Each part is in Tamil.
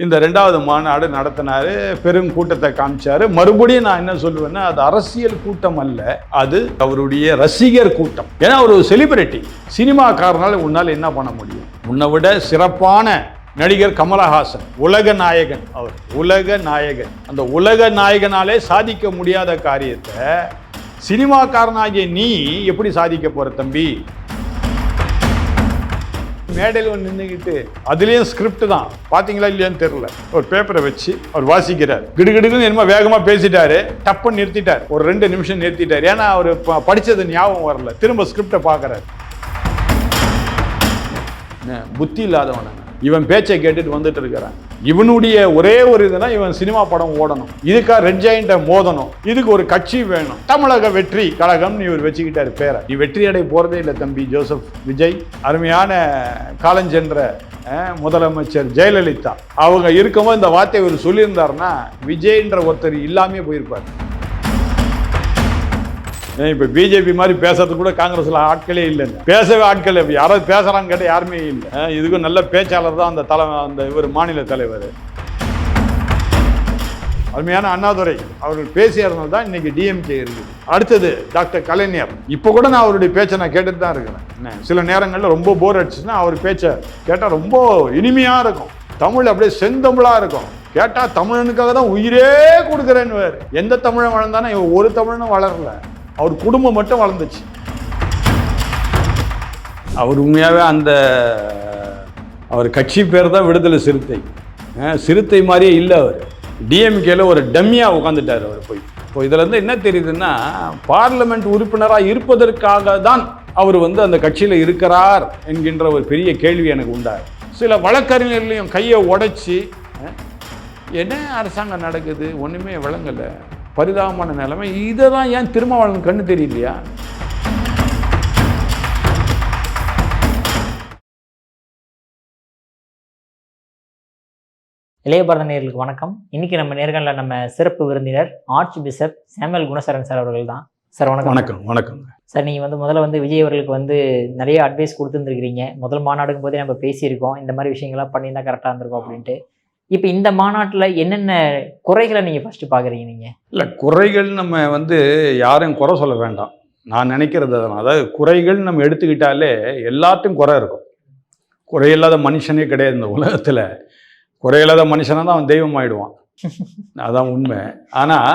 இந்த 2வது மாநாடு நடத்தினாரு, பெரும் கூட்டத்தை காமிச்சாரு. மறுபடியும் நான் என்ன சொல்லுவேன்னா, அது அரசியல் கூட்டம் அல்ல, அது அவருடைய ரசிகர் கூட்டம். ஏன்னா ஒரு செலிபிரிட்டி, சினிமாக்காரனால உன்னால் என்ன பண்ண முடியும்? உன்னை விட சிறப்பான நடிகர் கமலஹாசன், உலக நாயகன். அவர் உலக நாயகன். அந்த உலக நாயகனாலே சாதிக்க முடியாத காரியத்தை சினிமாக்காரனாகிய நீ எப்படி சாதிக்க போற தம்பி? மேடையில் நின்றுக்கிட்டு அதுலேயும் ஸ்கிரிப்ட் தான், பார்த்தீங்களா இல்லையான்னு தெரியல. ஒரு பேப்பரை வச்சு அவர் வாசிக்கிறார். கிடுகிடுன்னு என்னமோ வேகமாக பேசிட்டாரு, டப்புன்னு நிறுத்திட்டார். ஒரு 2 நிமிஷம் நிறுத்திட்டார். ஏன்னா அவர் படித்தது ஞாபகம் வரல. திரும்ப ஸ்கிரிப்டை பார்க்குறாரு. புத்தி இல்லாதவன இவன் பேச்சை கேட்டுட்டு வந்துட்டு இருக்கிறான். இவனுடைய ஒரே ஒரு இதுனா இவன் சினிமா படம் ஓடணும், இதுக்காக ரெட் ஜெயண்ட்டை மோதணும், இதுக்கு ஒரு கட்சி வேணும். தமிழக வெற்றி கழகம்னு இவர் வச்சுக்கிட்டாரு பேரை. நீ வெற்றி அடை போறதே இல்லை தம்பி ஜோசப் விஜய். அருமையான காலஞ்சென்ற முதலமைச்சர் ஜெயலலிதா அவங்க இருக்கும்போது இந்த வார்த்தை இவர் சொல்லியிருந்தாருன்னா விஜய்ன்ற ஒருத்தர் இல்லாமே போயிருப்பார். இப்போ பிஜேபி மாதிரி பேசுறது கூட காங்கிரஸ்ல ஆட்களே இல்லைங்க. பேசவே ஆட்கள் யாராவது பேசுறான்னு கேட்டால் யாருமே இல்லை. இதுக்கும் நல்ல பேச்சாளர் தான் அந்த இவர் மாநில தலைவர். அருமையான அண்ணாதுரை அவர்கள் பேசியதுனால தான் இன்னைக்கு டிஎம்கே இருக்குது. அடுத்தது டாக்டர் கலைஞர். இப்போ கூட நான் அவருடைய பேச்சை நான் கேட்டுட்டு தான் இருக்கிறேன். சில நேரங்களில் ரொம்ப போர் அடிச்சுன்னா அவர் பேச்சை கேட்டால் ரொம்ப இனிமையா இருக்கும். தமிழ் அப்படியே செந்தமிழா இருக்கும். கேட்டா தமிழனுக்காக தான் உயிரே கொடுக்குறேன்னு. எந்த தமிழன் வளர்ந்தானே ஒரு தமிழனும் வளரல, அவர் குடும்பம் மட்டும் வளர்ந்துச்சு. அவர் உண்மையாகவே அவர் கட்சி பேர் தான் விடுதலை சிறுத்தை. சிறுத்தை மாதிரியே இல்லை. அவர் டிஎம்கேல ஒரு டம்மியாக உட்காந்துட்டார் அவர் போய். இப்போ இதுல இருந்து என்ன தெரியுதுன்னா, பார்லிமெண்ட் உறுப்பினராக இருப்பதற்காக தான் அவர் அந்த கட்சியில் இருக்கிறார் என்கின்ற ஒரு பெரிய கேள்வி எனக்கு உண்டாரு. சில வழக்கறிஞர்களையும் கையை உடைச்சி என்ன அரசாங்கம் நடக்குது ஒன்றுமே விளங்கலை, பரிதாபமான நிலைமை. இதை தான் ஏன் திருமாவளவன் கண்ணு தெரியலையா? இளைய பாரத நேயர்களுக்கு வணக்கம். இன்னைக்கு நம்ம நேர்காணல நம்ம சிறப்பு விருந்தினர் arch bishop Samuel Gunasekaran sir அவர்கள் தான். சார் வணக்கம். வணக்கம். வணக்கம் சார். நீங்கள் முதல்ல விஜய் அவர்களுக்கு நிறைய அட்வைஸ் கொடுத்துருந்துருக்கிறீங்க. முதல் மாநாடுக்கும் போதே நம்ம பேசியிருக்கோம், இந்த மாதிரி விஷயங்கள்லாம் பண்ணியிருந்தா கரெக்டாக இருந்திருக்கும் அப்படின்ட்டு. இப்போ இந்த மாநாட்டில் என்னென்ன குறைகளை நீங்கள் ஃபஸ்ட்டு பார்க்குறீங்க? நீங்கள் இல்லை, குறைகள் நம்ம யாரும் குறை சொல்ல வேண்டாம். நான் நினைக்கிறது அதனால், அதாவது குறைகள் நம்ம எடுத்துக்கிட்டாலே எல்லாத்தையும் குறை இருக்கும். குறையில்லாத மனுஷனே கிடையாது இந்த உலகத்தில். குறையில்லாத மனுஷனாக தான் அவன் தெய்வம் ஆகிடுவான். அதான் உண்மை. ஆனால்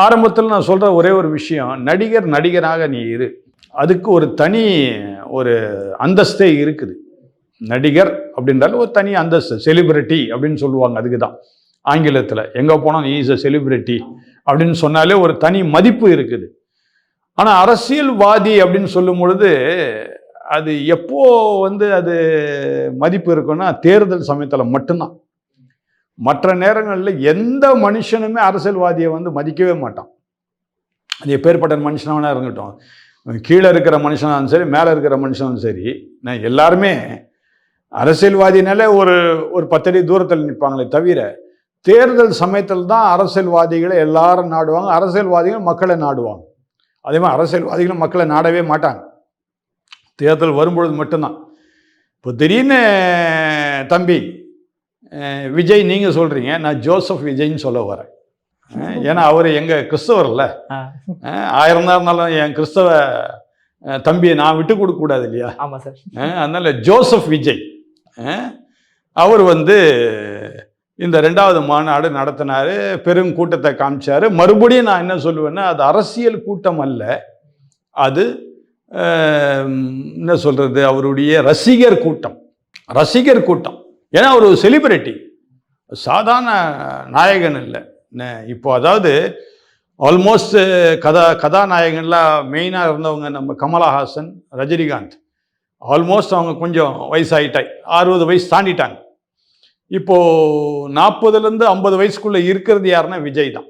ஆரம்பத்தில் நான் சொல்கிற ஒரே ஒரு விஷயம், நடிகராக நீ இரு. அதுக்கு ஒரு தனி ஒரு அந்தஸ்தே இருக்குது. நடிகர் அப்படின்றாலும் ஒரு தனி அந்தஸ்து, செலிபிரிட்டி அப்படின்னு சொல்லுவாங்க. அதுக்கு தான் ஆங்கிலத்தில் எங்கே போனால் நீ இஸ் அ செலிபிரிட்டி அப்படின்னு சொன்னாலே ஒரு தனி மதிப்பு இருக்குது. ஆனால் அரசியல்வாதி அப்படின்னு சொல்லும் பொழுது அது எப்போ அது மதிப்பு இருக்குன்னா தேர்தல் சமயத்தில் மட்டும்தான். மற்ற நேரங்களில் எந்த மனுஷனுமே அரசியல்வாதியை மதிக்கவே மாட்டான். அது எப்பேற்பட்ட மனுஷனாக இருக்கட்டும், கீழே இருக்கிற மனுஷனாலும் சரி, மேலே இருக்கிற மனுஷனும் சரி, நான் எல்லாருமே அரசியல்வாதினாலே ஒரு 10 அடி தூரத்தில் நிற்பாங்களே தவிர, தேர்தல் சமயத்தில் தான் அரசியல்வாதிகளை எல்லாரும் நாடுவாங்க. அரசியல்வாதிகள் மக்களை நாடுவாங்க. அதே மாதிரி அரசியல்வாதிகளும் மக்களை நாடவே மாட்டாங்க. தேர்தல் வரும்பொழுது மட்டும்தான். இப்போ திடீர்னு தம்பி விஜய் நீங்கள் சொல்கிறீங்க, நான் ஜோசப் விஜய்ன்னு சொல்ல வரேன். ஏன்னா அவர் எங்கள் கிறிஸ்தவர்ல, 1000 தான் இருந்தாலும் என் கிறிஸ்தவ தம்பியை நான் விட்டு கொடுக்க கூடாது இல்லையா? ஆமாம் சார். அதனால ஜோசப் விஜய் அவர் இந்த 2வது மாநாடு நடத்தினாரு, பெரும் கூட்டத்தை காமிச்சாரு. மறுபடியும் நான் என்ன சொல்லுவேன்னா, அது அரசியல் கூட்டம் அல்ல, அது என்ன சொல்றது, அவருடைய ரசிகர் கூட்டம். ரசிகர் கூட்டம். ஏன்னா ஒரு செலிபிரிட்டி, சாதாரண நாயகன் இல்லை. இப்போ அதாவது ஆல்மோஸ்ட் கதாநாயகன்லாம் மெயினாக இருந்தவங்க நம்ம கமலஹாசன், ரஜினிகாந்த். ஆல்மோஸ்ட் அவங்க கொஞ்சம் வயசாகிட்டாய், 60 வயசு தாண்டிட்டாங்க. இப்போது 40லேருந்து 50 வயசுக்குள்ளே இருக்கிறது யாருன்னா விஜய் தான்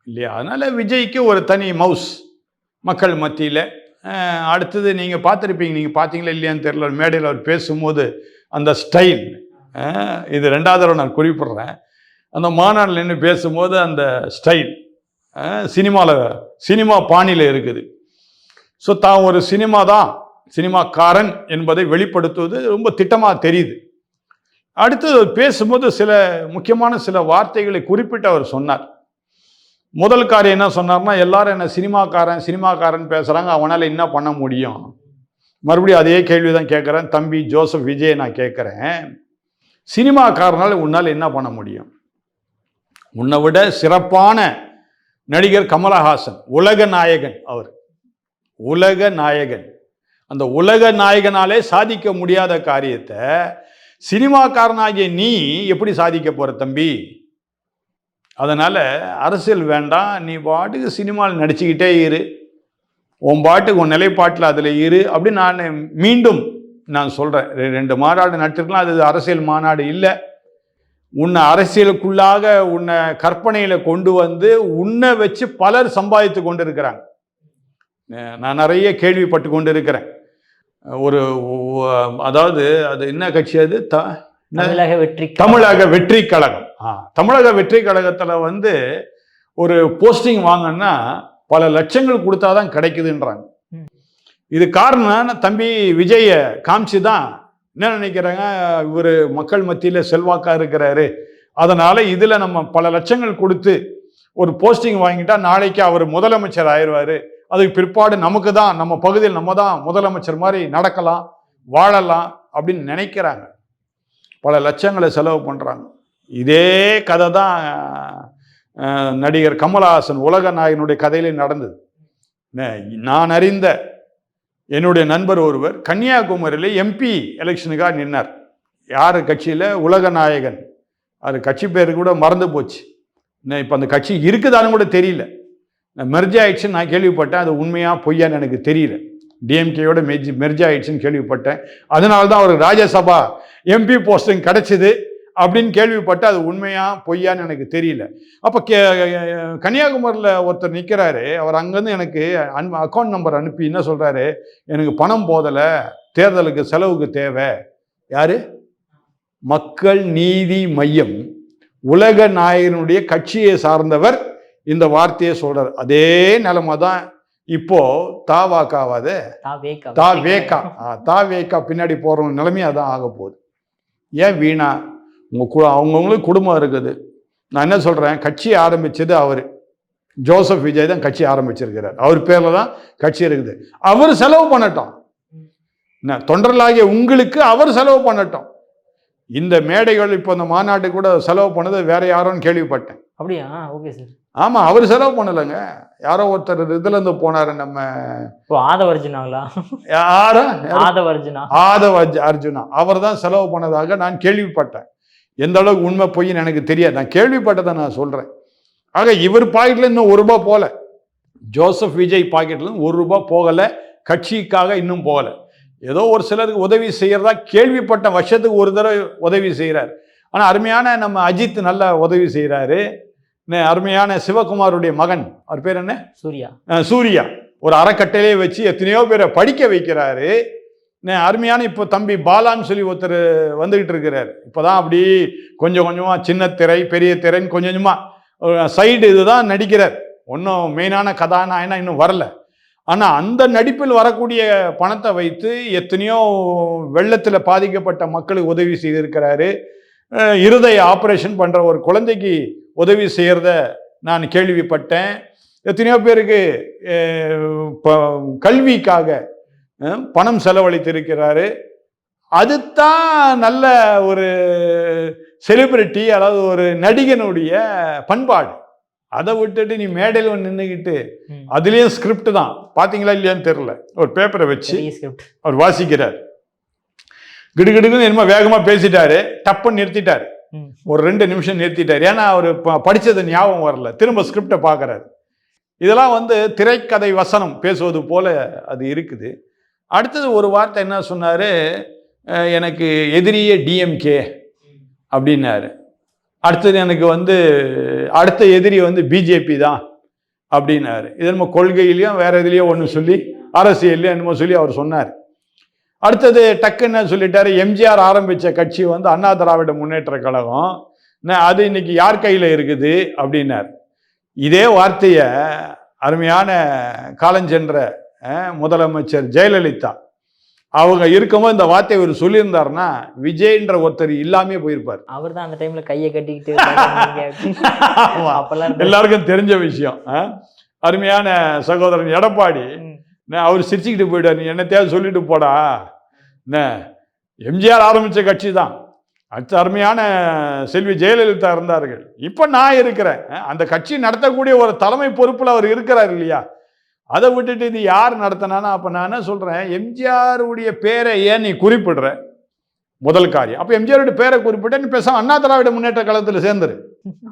இல்லையா? அதனால் விஜய்க்கு ஒரு தனி மவுஸ் மக்கள் மத்தியில். அடுத்தது நீங்கள் பார்த்துருப்பீங்க, நீங்கள் பார்த்தீங்களா இல்லையான்னு தெரியல, மேடையில் அவர் பேசும்போது அந்த ஸ்டைல், இது 2வது தடவை நான் குறிப்பிட்றேன். அந்த மாநாட்டில் நின்று பேசும்போது அந்த ஸ்டைல் சினிமா பாணியில் இருக்குது. ஸோ தான் ஒரு சினிமாக்காரன் என்பதை வெளிப்படுத்துவது ரொம்ப திட்டமாக தெரியுது. அடுத்தது பேசும்போது சில முக்கியமான சில வார்த்தைகளை குறிப்பிட்டு அவர் சொன்னார். முதல் காரியம் என்ன சொன்னார்னா, எல்லாரும் என்ன சினிமாக்காரன் பேசுறாங்க, அவனால் என்ன பண்ண முடியும்? மறுபடியும் அதே கேள்வி தான் கேட்குறேன். தம்பி ஜோசப் விஜய் நான் கேட்குறேன், சினிமாக்காரனால் உன்னால் என்ன பண்ண முடியும்? உன்னை விட சிறப்பான நடிகர் கமலஹாசன், உலக நாயகன். அவர் உலக நாயகன். அந்த உலக நாயகனாலே சாதிக்க முடியாத காரியத்தை சினிமாக்காரனாகிய நீ எப்படி சாதிக்க போற தம்பி? அதனால அரசியல் வேண்டாம், நீ பாட்டுக்கு சினிமாவில் நடிச்சுக்கிட்டே இரு, உன் பாட்டுக்கு உன் நிலைப்பாட்டில் அதில் இரு அப்படின்னு மீண்டும் நான் சொல்கிறேன். 2 மாநாடு நட்டிருக்கலாம், அது அரசியல் மாநாடு இல்லை. உன்னை அரசியலுக்குள்ளாக உன்னை கற்பனையில் கொண்டு வந்து உன்னை வச்சு பலர் சம்பாதித்து கொண்டு இருக்கிறாங்க. நான் நிறைய கேள்விப்பட்டு கொண்டு இருக்கிறேன். அதாவது அது என்ன கட்சி? அது தமிழக வெற்றி கழகம். தமிழக வெற்றி கழகத்தில் வந்து ஒரு போஸ்டிங் வாங்கன்னா பல லட்சங்கள் கொடுத்தாதான் கிடைக்குதுன்றாங்க. இது காரணம் தம்பி விஜய காமிச்சு தான் என்ன நினைக்கிறாங்க, இவர் மக்கள் மத்தியில் செல்வாக்கா இருக்கிறாரு, அதனால இதுல நம்ம பல லட்சங்கள் கொடுத்து ஒரு போஸ்டிங் வாங்கிட்டா நாளைக்கு அவர் முதலமைச்சர் ஆயிடுவாரு, அதுக்கு பிற்பாடு நமக்கு தான், நம்ம பகுதியில் நம்ம தான் முதலமைச்சர் மாதிரி நடக்கலாம், வாழலாம் அப்படின்னு நினைக்கிறாங்க. பல லட்சங்களை செலவு பண்றாங்க. இதே கதை தான் நடிகர் கமலஹாசன் உலக நாயகனுடைய கதையிலே நடந்தது. நான் அறிந்த என்னுடைய நண்பர் ஒருவர் கன்னியாகுமரியில் எம்பி எலெக்ஷனுக்காக நின்னார். யார் கட்சியில்? உலக நாயகன். அது கட்சி பேரு கூட மறந்து போச்சு. இப்போ அந்த கட்சி இருக்குதான்னு கூட தெரியல. மெர்ஜ் ஆயிடுச்சுன்னு நான் கேள்விப்பட்டேன். அது உண்மையா பொய்யான்னு எனக்கு தெரியல. டிஎம்கேயோட மெர்ஜ் ஆயிடுச்சுன்னு கேள்விப்பட்டேன். அதனால தான் அவருக்கு ராஜ்யசபா எம்பி போஸ்டிங் கிடைச்சிது அப்படின்னு கேள்விப்பட்டு அது உண்மையா பொய்யான்னு எனக்கு தெரியல. அப்போ கன்னியாகுமரியில் ஒருத்தர் நிற்கிறாரு. அவர் அங்கேருந்து எனக்கு அக்கௌண்ட் நம்பர் அனுப்பி என்ன சொல்கிறாரு, எனக்கு பணம் போதலை, தேர்தலுக்கு செலவுக்கு தேவை. யாரு? மக்கள் நீதி மையம் உலக நாயகனுடைய கட்சியை சார்ந்தவர் இந்த வார்த்தையை சொல்றார். அதே நிலைமை தான் இப்போ தாவேகாவாது தாவேகா பின்னாடி போற நிலைமையா தான் ஆக போகுது. ஏன் வீணா? அவங்கவுங்களுக்கு குடும்பம் இருக்குது. நான் என்ன சொல்றேன், கட்சி ஆரம்பிச்சது அவரு ஜோசப் விஜய் தான் கட்சி ஆரம்பிச்சிருக்கிறார். அவர் பேர்ல தான் கட்சி இருக்குது. அவர் செலவு பண்ணட்டும். தொண்டர்களாகிய உங்களுக்கு அவர் செலவு பண்ணட்டும். இந்த மேடைகள் இப்போ இந்த மாநாட்டு கூட செலவு பண்ணது வேற யாரோன்னு கேள்விப்பட்டேன். அப்படியா? Okay sir. ஆமா, அவர் செலவு பண்ணலைங்க. யாரோ ஒருத்தர் இதுல இருந்து போனாரு. நம்ம ஆதவர்ஜுனாங்களா? அர்ஜுனா அவர் தான் செலவு பண்ணதாக நான் கேள்விப்பட்டேன். எந்த அளவுக்கு உண்மை பொய்ன்னு எனக்கு தெரியாது. நான் கேள்விப்பட்டதை நான் சொல்றேன். ஆக இவர் பாக்கெட்ல இன்னும் ₹1 போகல. ஜோசப் விஜய் பாக்கெட்ல ₹1 போகல. கட்சிக்காக இன்னும் போகல. ஏதோ ஒரு சிலருக்கு உதவி செய்யறதா கேள்விப்பட்ட, வருஷத்துக்கு ஒரு தடவை உதவி செய்யறாரு. ஆனா அருமையான நம்ம அஜித் நல்ல உதவி செய்யறாரு. அருமையான சிவகுமாருடைய மகன், அவர் பேர் என்ன? சூர்யா. ஒரு அறக்கட்டையிலே வச்சு எத்தனையோ பேரை படிக்க வைக்கிறாரு. அருமையான இப்போ தம்பி பாலான்னு சொல்லி ஒருத்தர் வந்துகிட்டு இருக்கிறாரு. இப்போதான் அப்படி கொஞ்சம் கொஞ்சமா சின்ன திரை பெரிய திரைன்னு கொஞ்சம் கொஞ்சமா சைடு இதுதான் நடிக்கிறார். ஒன்றும் மெயினான கதாநாயகனா இன்னும் வரல. ஆனால் அந்த நடிப்பில் வரக்கூடிய பணத்தை வைத்து எத்தனையோ வெள்ளத்தில் பாதிக்கப்பட்ட மக்களுக்கு உதவி செய்திருக்கிறாரு. இருதய ஆப்ரேஷன் பண்ணுற ஒரு குழந்தைக்கு உதவி செய்கிறத நான் கேள்விப்பட்டேன். எத்தனையோ பேருக்கு கல்விக்காக பணம் செலவழித்திருக்கிறாரு. அதுதான் நல்ல ஒரு செலிபிரிட்டி, அதாவது ஒரு நடிகனுடைய பண்பாடு. அதை விட்டுட்டு நீ மேடையில் நின்றுக்கிட்டு அதுலேயும் ஸ்கிரிப்ட் தான். பார்த்தீங்களா இல்லையான்னு தெரியல. ஒரு பேப்பரை வச்சு அவர் வாசிக்கிறார். கிடுகிடுன்னு என்னமோ வேகமாக பேசிட்டாரு, டப்புன்னு நிறுத்திட்டாரு. ஒரு 2 நிமிஷம் நிறுத்திட்டார். ஏன்னா அவர் படித்தது ஞாபகம் வரல. திரும்ப ஸ்கிரிப்டை பார்க்குறாரு. இதெல்லாம் திரைக்கதை வசனம் பேசுவது போல அது இருக்குது. அடுத்தது ஒரு வார்த்தை என்ன சொன்னார், எனக்கு எதிரியே டிஎம்கே அப்படின்னாரு. அடுத்தது எனக்கு அடுத்த எதிரி பிஜேபி தான் அப்படின்னாரு. இது நம்ம கொள்கையிலையும் வேற எதுலையோ ஒன்று சொல்லி, அரசியல்லையும் என்னமோ சொல்லி அவர் சொன்னார். அடுத்தது டக்குன்னு சொல்லிட்டாரு, எம்ஜிஆர் ஆரம்பித்த கட்சி அண்ணா திராவிட முன்னேற்ற கழகம், அது இன்னைக்கு யார் கையில் இருக்குது அப்படின்னார். இதே வார்த்தையை அருமையான காலஞ்சென்ற முதலமைச்சர் ஜெயலலிதா அவங்க இருக்கும்போது இந்த வார்த்தையை இவர் சொல்லியிருந்தாருன்னா விஜய்ன்ற ஒருத்தர் இல்லாமே போயிருப்பார். அவர் தான் அந்த டைம்ல கையை கட்டிக்கிட்டு அப்பெல்லாம் எல்லாருக்கும் தெரிஞ்ச விஷயம். அருமையான சகோதரன் எடப்பாடி அவர் சிரிச்சுக்கிட்டு போயிட்டார். நீ என்னத்தையாவது சொல்லிட்டு போடா, என்ன எம்ஜிஆர் ஆரம்பித்த கட்சி தான், அடுத்த அருமையான செல்வி ஜெயலலிதா இருந்தார்கள், இப்போ நான் இருக்கிறேன், அந்த கட்சி நடத்தக்கூடிய ஒரு தலைமை பொறுப்பில் அவர் இருக்கிறார் இல்லையா, அதை விட்டுட்டு இது யார் நடத்தினானா? அப்போ நான் என்ன சொல்கிறேன், எம்ஜிஆருடைய பேரை ஏன் நீ குறிப்பிடுற? முதல் காரியம், அப்போ எம்ஜிஆருடைய பேரை குறிப்பிட்ட நீ பேசாம அண்ணா திராவிட முன்னேற்ற கழகத்தில் சேர்ந்துரு.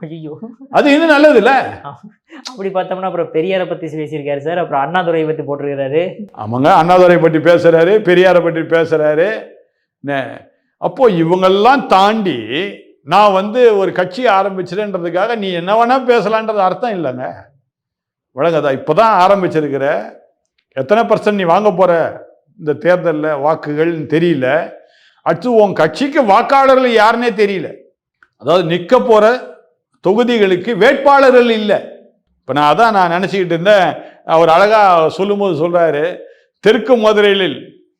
ஐயோ, அது இன்னும் நல்லது இல்லை? அப்படி பார்த்தோம்னா அப்புறம் பெரியாரை பற்றி பேசியிருக்காரு சார், அப்புறம் அண்ணாதுரையை பற்றி போட்டிருக்கிறாரு. ஆமாங்க, அண்ணாதுரை பற்றி பேசுறாரு, பெரியாரை பற்றி பேசுறாரு. அப்போ இவங்கெல்லாம் தாண்டி நான் ஒரு கட்சி ஆரம்பிச்சிருன்றதுக்காக நீ என்ன வேணா பேசலான்றது அர்த்தம் இல்லைங்க. வழங்கதா இப்போதான் ஆரம்பிச்சிருக்கிற, எத்தனை % நீ வாங்க போற இந்த தேர்தலில் வாக்குகள் தெரியல. அடுத்து உன் கட்சிக்கு வாக்காளர்கள் யாருன்னே தெரியல. அதாவது நிற்க போற தொகுதிகளுக்கு வேட்பாளர்கள் இல்லை. இப்போ நான் நினச்சிக்கிட்டு இருந்தேன். அவர் அழகா சொல்லும்போது சொல்றாரு, தெற்கு மதுரையில்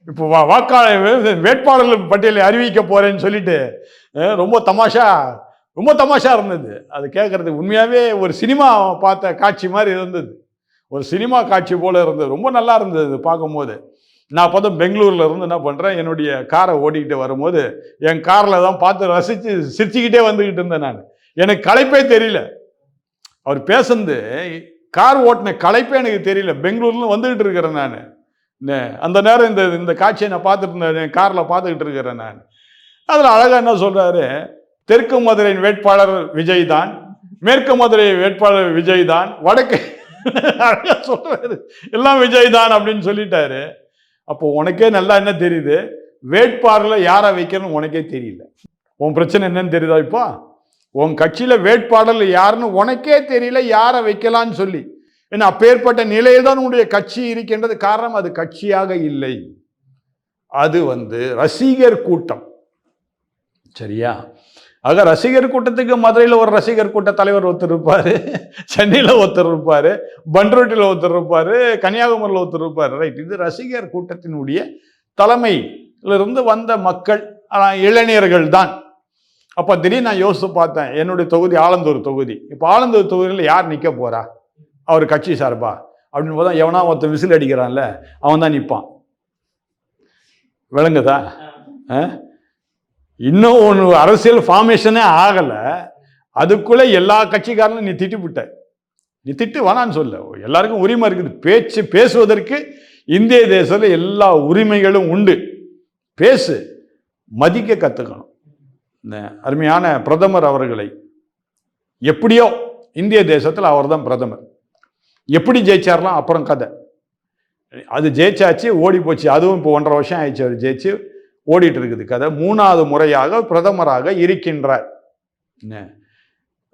இப்போ வாக்காளர் வேட்பாளர்கள் பட்டியலை அறிவிக்க போறேன்னு சொல்லிட்டு ரொம்ப தமாஷா இருந்தது. அது கேட்கறதுக்கு உண்மையாகவே ஒரு சினிமா பார்த்த காட்சி மாதிரி இருந்தது, ஒரு சினிமா காட்சி போல இருந்தது, ரொம்ப நல்லா இருந்தது பார்க்கும்போது. நான் பார்த்தா பெங்களூரில் இருந்து என்ன பண்ணுறேன், என்னுடைய காரை ஓடிக்கிட்டு வரும்போது என் காரில் தான் பார்த்து ரசித்து சிரிச்சுக்கிட்டே வந்துக்கிட்டு இருந்தேன். நான் எனக்கு களைப்பே தெரியல, அவர் பேசுனது கார் ஓட்டின களைப்பே எனக்கு தெரியல. பெங்களூர்ல வந்துக்கிட்டு இருக்கிறேன் நான். அந்த நேரம் இந்த காட்சியை நான் பார்த்துட்டு இருந்தேன், காரில் பார்த்துக்கிட்டு இருக்கிறேன் நான். அதில் அழகாக என்ன சொல்கிறாரு, தெற்கு மதுரையின் வேட்பாளர் விஜய் தான், மேற்கு மதுரை வேட்பாளர் விஜய் தான், வடக்கு அழகாக சொல்கிறாரு எல்லாம் விஜய் தான் அப்படின்னு சொல்லிட்டாரு. அப்போ உனக்கே நல்லா என்ன தெரியுது, வேட்பாளரில் யாரை வைக்கணும்னு உனக்கே தெரியல. உன் பிரச்சனை என்னன்னு தெரியுதா? இப்போ உன் கட்சியில் வேட்பாளர் யாருன்னு உனக்கே தெரியல, யாரை வைக்கலான்னு சொல்லி. ஏன்னா அப்பேற்பட்ட நிலையில் தான் உன்னுடைய கட்சி இருக்கின்றது. காரணம், அது கட்சியாக இல்லை, அது ரசிகர் கூட்டம். சரியா? ஆக ரசிகர் கூட்டத்துக்கு மதுரையில் ஒரு ரசிகர் கூட்ட தலைவர் ஒருத்தர் இருப்பார், சென்னையில் ஒருத்தர் இருப்பார், பன்ருட்டியில் ஒருத்தர் இருப்பார், கன்னியாகுமரியில் ஒருத்தர் இருப்பார். ரைட், இது ரசிகர் கூட்டத்தினுடைய தலைமையிலிருந்து வந்த மக்கள், இளைஞர்கள் தான். அப்போ திடீர்னு நான் யோசித்து பார்த்தேன், என்னுடைய தொகுதி ஆலந்தூர் தொகுதி. இப்போ ஆலந்தூர் தொகுதியில் யார் நிற்க போறா அவர் கட்சி சார்பா அப்படின்னு போது எவனா ஒருத்தன் விசில் அடிக்கிறான்ல, அவன் தான் நிற்பான். விளங்குதா? இன்னும் ஒன்று அரசியல் ஃபார்மேஷனே ஆகலை, அதுக்குள்ளே எல்லா கட்சிக்காரனும் நீ திட்டிவிட்ட. நீ திட்டு வேணான்னு சொல்ல, எல்லாருக்கும் உரிமை இருக்குது, பேசுவதற்கு இந்திய தேசத்தில் எல்லா உரிமைகளும் உண்டு. பேசு, மதிக்க கற்றுக்கணும். இந்த அருமையான பிரதமர் அவர்களை எப்படியோ இந்திய தேசத்தில் அவர் தான் பிரதமர். எப்படி ஜெயிச்சார்லாம் அப்புறம் கதை, அது ஜெயிச்சாச்சு, ஓடி போச்சு. அதுவும் இப்போ 1.5 வருஷம் ஆயிடுச்சு அவர் ஜெயிச்சு, ஓடிட்டு இருக்குது கதை. 3வது முறையாக பிரதமராக இருக்கின்றார்.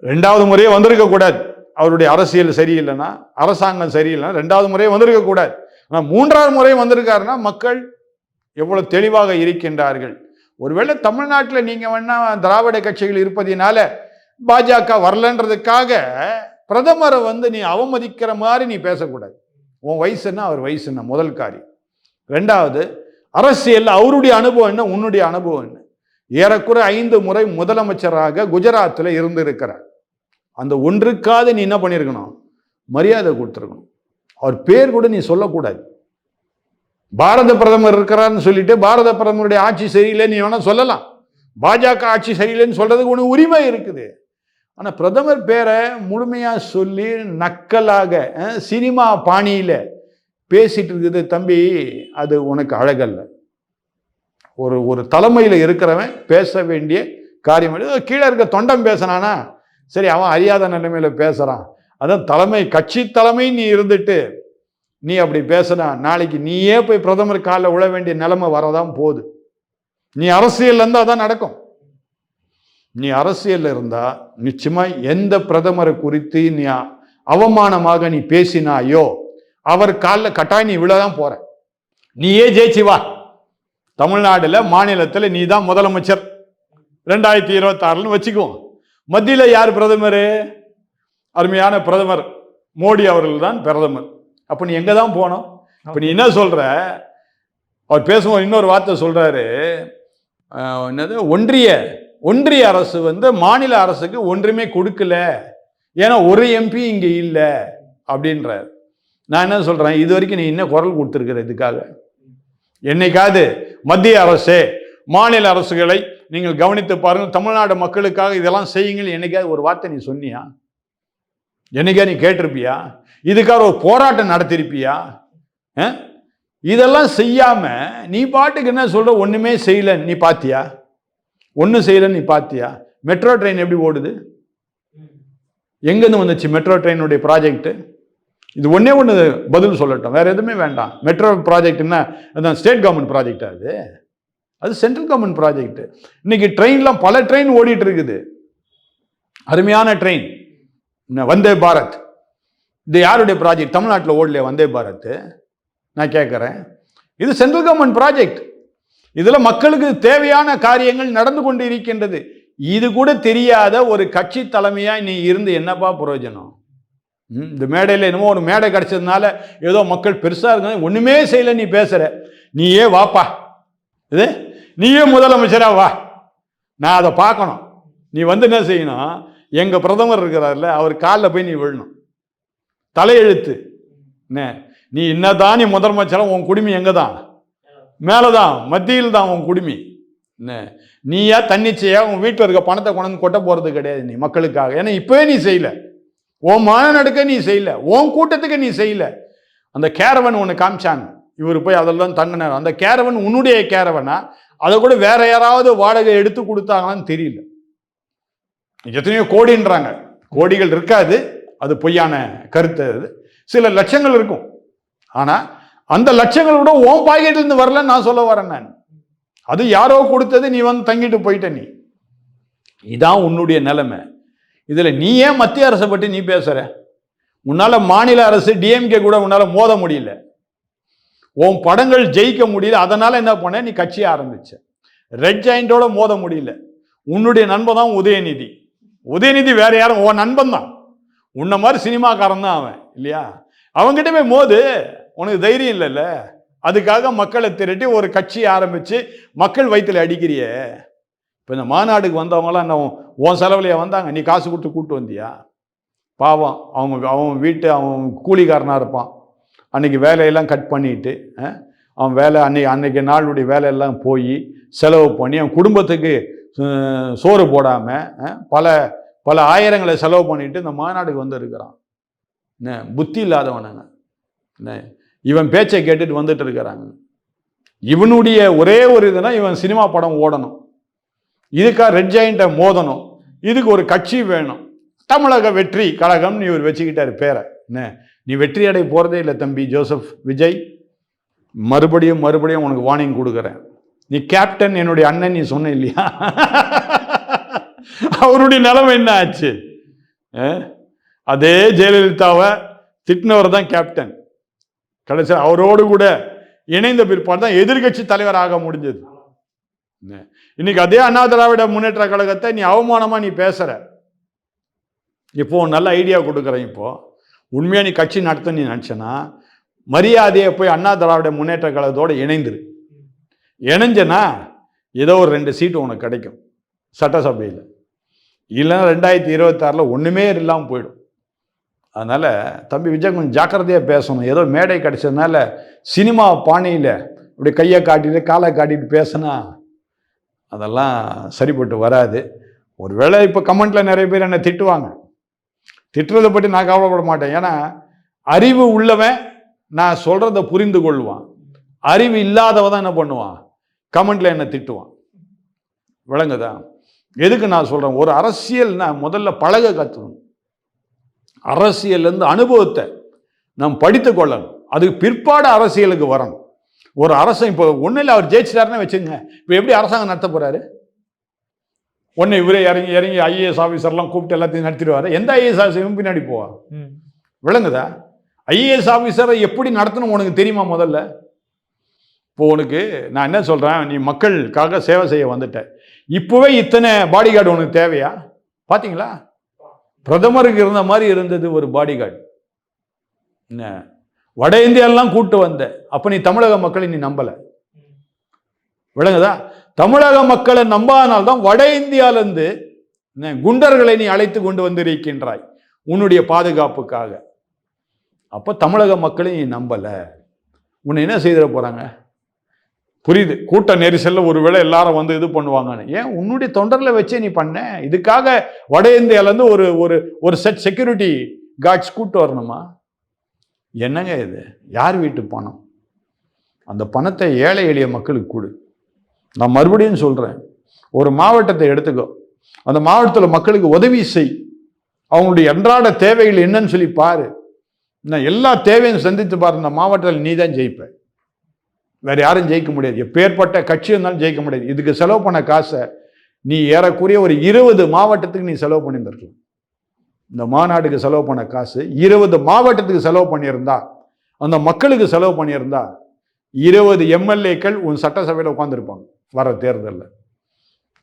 2வது முறையே வந்திருக்க கூடாது, அவருடைய அரசியல் சரியில்லைன்னா, அரசாங்கம் சரியில்லைன்னா 2வது முறையே வந்திருக்க கூடாது. ஆனால் 3வது முறை வந்திருக்காருன்னா மக்கள் எவ்வளவு தெளிவாக இருக்கின்றார்கள். ஒருவேளை தமிழ்நாட்டில் நீங்க வேணா திராவிட கட்சிகள் இருப்பதினால பாஜக வரலன்றதுக்காக பிரதமரை நீ அவமதிக்கிற மாதிரி நீ பேசக்கூடாது. உன் வயசுன்னா அவர் வயசுன்னா முதல் காரியம். 2வது, அரசியல் அவருடைய அனுபவம் என்ன, உன்னுடைய அனுபவம் என்ன. ஏறக்குறை 5 முறை முதலமைச்சராக குஜராத்தில் இருந்திருக்கிறார். அந்த ஒன்றுக்காவது நீ என்ன பண்ணியிருக்கணும், மரியாதை கொடுத்துருக்கணும். அவர் பேர் கூட நீ சொல்லக்கூடாது. பாரத பிரதமர் இருக்கிறான்னு சொல்லிட்டு பாரத பிரதமருடைய ஆட்சி சரியில்லை நீ வேணா சொல்லலாம், பாஜக ஆட்சி சரியில்லைன்னு சொல்றதுக்கு ஒன்று உரிமை இருக்குது. ஆனால் பிரதமர் பேரை முழுமையாக சொல்லி நக்கலாக சினிமா பாணியில் பேசிட்டு இருக்குது தம்பி, அது உனக்கு அழகல்ல. ஒரு தலைமையில் இருக்கிறவன் பேச வேண்டிய காரியம். கீழே இருக்க தொண்டம் பேசினானா சரி, அவன் அறியாத நிலைமையில் பேசுகிறான். அதான் தலைமை, கட்சி தலைமை நீ இருந்துட்டு நீ அப்படி பேசினா நாளைக்கு நீயே போய் பிரதமர் காலில் விழ வேண்டிய நிலைமை வரதான் போகுது. நீ அரசியல் இருந்தால் தான் நடக்கும். நீ அரசியல் இருந்தா நிச்சயமா எந்த பிரதமரை குறித்து நீ அவமானமாக நீ பேசினாயோ அவர் காலில் கட்டாயம் நீ விழதான் போற. நீயே ஜெயிச்சு வா, தமிழ்நாடுல மாநிலத்தில் நீ தான் முதலமைச்சர் 2026 வச்சுக்குவோம். மத்தியில் யார் பிரதமர்? அருமையான பிரதமர் மோடி அவர்கள் தான் பிரதமர். அப்போ நீ எங்கே தான் போனோம்? இப்போ நீ என்ன சொல்ற, அவர் பேசும்போது இன்னொரு வார்த்தை சொல்றாரு, என்னது, ஒன்றிய அரசு வந்து மாநில அரசுக்கு ஒன்றுமே கொடுக்கல, ஏன்னா ஒரு எம்பி இங்க இல்லை அப்படின்றார். நான் என்ன சொல்றேன், இது வரைக்கும் நீ என்ன குரல் கொடுத்துருக்கிற இதுக்காக? என்னைக்காவது மத்திய அரசே மாநில அரசுகளை நீங்கள் கவனித்து பாருங்கள், தமிழ்நாடு மக்களுக்காக இதெல்லாம் செய்யுங்கள் என்னைக்காவது ஒரு வார்த்தை நீ சொன்னியா? என்னைக்கா நீ கேட்டிருப்பியா? இதுக்காக ஒரு போராட்டம் நடத்திருப்பியா? இதெல்லாம் செய்யாம நீ பாட்டுக்கு என்ன சொல்ற, ஒண்ணுமே செய்யல நீ பாத்தியா? ஒன்னும் செய்யல நீ பாத்தியா? மெட்ரோ ட்ரெயின் எப்படி ஓடுது? எங்கிருந்து வந்துச்சு மெட்ரோ ட்ரெயினுடைய ப்ராஜெக்ட்? இது ஒன்னே ஒன்று பதில் சொல்லட்டும், வேற எதுவுமே வேண்டாம். மெட்ரோ ப்ராஜெக்ட்னா அதான் ஸ்டேட் கவர்மெண்ட் ப்ராஜெக்ட், அது சென்ட்ரல் கவர்மெண்ட் ப்ராஜெக்ட். இன்னைக்கு ட்ரெயின்லாம் பல ட்ரெயின் ஓடிட்டு இருக்குது, அருமையான ட்ரெயின். வந்தே பாரத் இது யாருடைய ப்ராஜெக்ட்? தமிழ்நாட்டில் ஓடலையா வந்தே பாரத்? நான் கேட்குறேன். இது சென்ட்ரல் கவர்மெண்ட் ப்ராஜெக்ட். இதில் மக்களுக்கு தேவையான காரியங்கள் நடந்து கொண்டு இருக்கின்றது. இது கூட தெரியாத ஒரு கட்சி தலைமையா நீ இருந்து என்னப்பா பிரயோஜனம்? இந்த மேடையில் என்னமோ ஒரு மேடை கிடைச்சதுனால ஏதோ மக்கள் பெருசா இருக்க, ஒண்ணுமே செய்யல நீ பேசுற. நீயே வாப்பா, இது நீயே முதலமைச்சரா வா, நான் அதை பார்க்கணும். நீ வந்து என்ன செய்யணும், எங்க பிரதமர் இருக்கிறார்ல அவர் காலில் போய் நீ விழணும். தலையெழுத்து, நீ என்னதான் நீ முதலமைச்சரா, உன் குடுமி எங்க தான்? மேலதான், மத்தியில் தான் உன் குடுமி. நீயா தன்னிச்சையா உன் வீட்டில் இருக்க பணத்தை கொண்டு கொட்ட போறது கிடையாது நீ மக்களுக்காக. ஏன்னா இப்பவே நீ செய்யல, உன் மாநாடுக்க நீ செய்யல, உன் கூட்டத்துக்கு நீ செய்யல. அந்த கேரவன் ஒன்று காமிச்சாங்க, இவர் போய் அதெல்லாம் தங்கினார். அந்த கேரவன் உன்னுடைய கேரவனா, அதை கூட வேற யாராவது வாடகை எடுத்து கொடுத்தாங்களான்னு தெரியல. எத்தனையோ கோடின்றாங்க, கோடிகள் இருக்காது, அது பொய்யான கருத்து. அது சில லட்சங்கள் இருக்கும். ஆனா அந்த லட்சங்கள் கூட உன் பாக்கெட்ல இருந்து வரலன்னு நான் சொல்ல வரேன். நான் அது யாரோ கொடுத்தது, நீ வந்து தங்கிட்டு போயிட்ட. நீ இதான் உன்னுடைய நிலைமை. இதுல நீ ஏன் மத்திய அரசை பற்றி நீ பேசுற? உன்னால மாநில அரசு டிஎம்கே கூட உன்னால மோத முடியல, உன் படங்கள் ஜெயிக்க முடியல. அதனால என்ன பண்ண, நீ கட்சி ஆரம்பிச்ச. ரெட் ஜாயிண்டோட மோத முடியல. உன்னுடைய நண்பன் தான் உதயநிதி. உதயநிதி வேற யாரும், உன் நண்பன் தான். உன்ன மாதிரி சினிமாக்காரன் தான் அவன், இல்லையா? அவன்கிட்ட போய் மோது, உனக்கு தைரியம் இல்லைல்ல. அதுக்காக மக்களை திரட்டி ஒரு கட்சி ஆரம்பிச்சு மக்கள் வயிற்றுல அடிக்கிறிய. இப்போ இந்த மாநாடுக்கு வந்தவங்களாம் என்ன உன் செலவுலையா வந்தாங்க? நீ காசு கொடுத்து கூப்பிட்டு வந்தியா? பாவம், அவன் வீட்டு அவன் கூலிக்காரனாக இருப்பான். அன்னைக்கு வேலையெல்லாம் கட் பண்ணிட்டு அவன் வேலை அன்னைக்கு நாளுடைய வேலையெல்லாம் போய் செலவு பண்ணி அவன் குடும்பத்துக்கு சோறு போடாமல் பல ஆயிரங்களை செலவு பண்ணிட்டு இந்த மாநாடுக்கு வந்து இருக்கிறான். புத்தி இல்லாதவனுங்க இவன் பேச்சை கேட்டுட்டு வந்துட்டு இருக்கிறாங்க. இவனுடைய ஒரே ஒரு இதுனா இவன் சினிமா படம் ஓடணும், இதுக்காக ரெட் ஜாயிண்ட்டை மோதணும், இதுக்கு ஒரு கட்சி வேணும். தமிழக வெற்றி கழகம்னு இவர் வச்சுக்கிட்டாரு பேரை. நீ வெற்றி அடைய போறதே இல்லை தம்பி ஜோசப் விஜய். மறுபடியும் உனக்கு வார்னிங் கொடுக்குறேன். நீ கேப்டன், என்னுடைய அண்ணன், நீ சொன்ன இல்லையா? அவருடைய நிலைமை என்ன ஆச்சு? அதே ஜெயலலிதாவை திட்டினவர் தான் கேப்டன். கடைசி அவரோடு கூட இணைந்த பிற்பாடு தான் எதிர்கட்சி தலைவர் ஆக முடிஞ்சது. இன்னைக்கு அதே அண்ணா திராவிட முன்னேற்ற கழகத்தை நீ அவமானமா நீ பேசுற. இப்போ நல்ல ஐடியா கொடுக்குறேன். இப்போ உண்மையா நீ கட்சி நடத்த நீ நினைச்சனா, மரியாதையை போய் அண்ணா திராவிட முன்னேற்ற கழகத்தோடு இணைந்துரு. இணைஞ்சனா ஏதோ ஒரு 2 சீட்டு உனக்கு கிடைக்கும் சட்டசபையில். இல்லைன்னா 2026 ஒண்ணுமே இல்லாமல் போயிடும். அதனால தம்பி விஜய் கொஞ்சம் ஜாக்கிரதையாக பேசணும். ஏதோ மேடை கிடைச்சதுனால சினிமா பாணியில் இப்படி கையை காட்டிட்டு காலை காட்டிட்டு பேசினா அதெல்லாம் சரிப்பட்டு வராது. ஒருவேளை இப்போ கமெண்ட்ல நிறைய பேர் என்னை திட்டுவாங்க. திட்டுறதை பற்றி நான் கவலைப்பட மாட்டேன். ஏன்னா அறிவு உள்ளவன் நான் சொல்றதை புரிந்து கொள்வான். அறிவு இல்லாதவன் தான் என்ன பண்ணுவான், கமெண்ட்ல என்ன திட்டுவான். விளங்குதா? எதுக்கு நான் சொல்றேன், ஒரு அரசியல்னா முதல்ல பழக கற்றுக்கணும். அரசியல்லேருந்து அனுபவத்தை நாம் படித்து கொள்ளணும். அதுக்கு பிற்பாடு அரசியலுக்கு வரணும். ஒரு அரசன் இப்போ ஒன்றும் இல்லை, அவர் ஜெயிச்சிட்டாருன்னு வச்சுங்க, இப்போ எப்படி அரசாங்கம் நடத்த போறாரு? ஒன்று இவரே இறங்கி ஐஏஎஸ் ஆஃபீஸர்லாம் கூப்பிட்டு எல்லாத்தையும் நடத்திடுவாரு. எந்த ஐஏஎஸ் ஆஃபீஸரும் பின்னாடி போவா? விளங்குதா? ஐஏஎஸ் ஆஃபீஸரை எப்படி நடத்தணும் உனக்கு தெரியுமா? முதல்ல இப்போ உனக்கு நான் என்ன சொல்றேன், நீ மக்களுக்காக சேவை செய்ய வந்துட்ட. இப்போவே இத்தனை பாடி கார்டு உனக்கு தேவையா? பார்த்தீங்களா? பிரதமருக்கு இருந்த மாதிரி இருந்தது ஒரு பாடி கார்டு. என்ன வட இந்தியாலாம் கூட்டு வந்த, அப்போ நீ தமிழக மக்களை நீ நம்பலை. விளங்குதா? தமிழக மக்களை நம்பாதனால்தான் வட இந்தியாவிலிருந்து குண்டர்களை நீ அழைத்து கொண்டு வந்திருக்கின்றாய் உன்னுடைய பாதுகாப்புக்காக. அப்ப தமிழக மக்களை நீ நம்பல, உன்னை என்ன செய்திட போறாங்க? புரியுது, கூட்ட நெரிசல்ல ஒருவேளை எல்லாரும் வந்து இது பண்ணுவாங்கன்னு. ஏன் உன்னுடைய தொண்டர்களை வச்சே நீ பண்ண? இதுக்காக வட இந்தியாவிலேருந்து ஒரு ஒரு ஒரு செட் செக்யூரிட்டி கார்ட்ஸ் கூட்டு வரணுமா? என்னங்க இது? யார் வீட்டு பணம்? அந்த பணத்தை ஏழை எளிய மக்களுக்கு கொடு. நான் மறுபடியும் சொல்றேன், ஒரு மாவட்டத்தை எடுத்துக்கோ, அந்த மாவட்டத்தில் மக்களுக்கு உதவி செய், அவங்களுடைய அன்றாட தேவைகள் என்னன்னு சொல்லி பாரு. நான் எல்லா தேவையும் சந்தித்து பாரு, இந்த மாவட்டத்தில் நீ தான் ஜெயிப்ப, வேற யாரும் ஜெயிக்க முடியாது. எப்பேற்பட்ட கட்சி இருந்தாலும் ஜெயிக்க முடியாது. இதுக்கு செலவு பண்ண காசை நீ ஏறக்குறைய ஒரு 20 மாவட்டத்துக்கு நீ செலவு பண்ணியிருந்திருக்கலாம். இந்த மாநாட்டுக்கு செலவு பண்ண காசு 20 மாவட்டத்துக்கு செலவு பண்ணியிருந்தா, அந்த மக்களுக்கு செலவு பண்ணியிருந்தா 20 எம்எல்ஏக்கள் உன் சட்டசபையில் உட்கார்ந்துருப்பாங்க வர தேர்தலில்.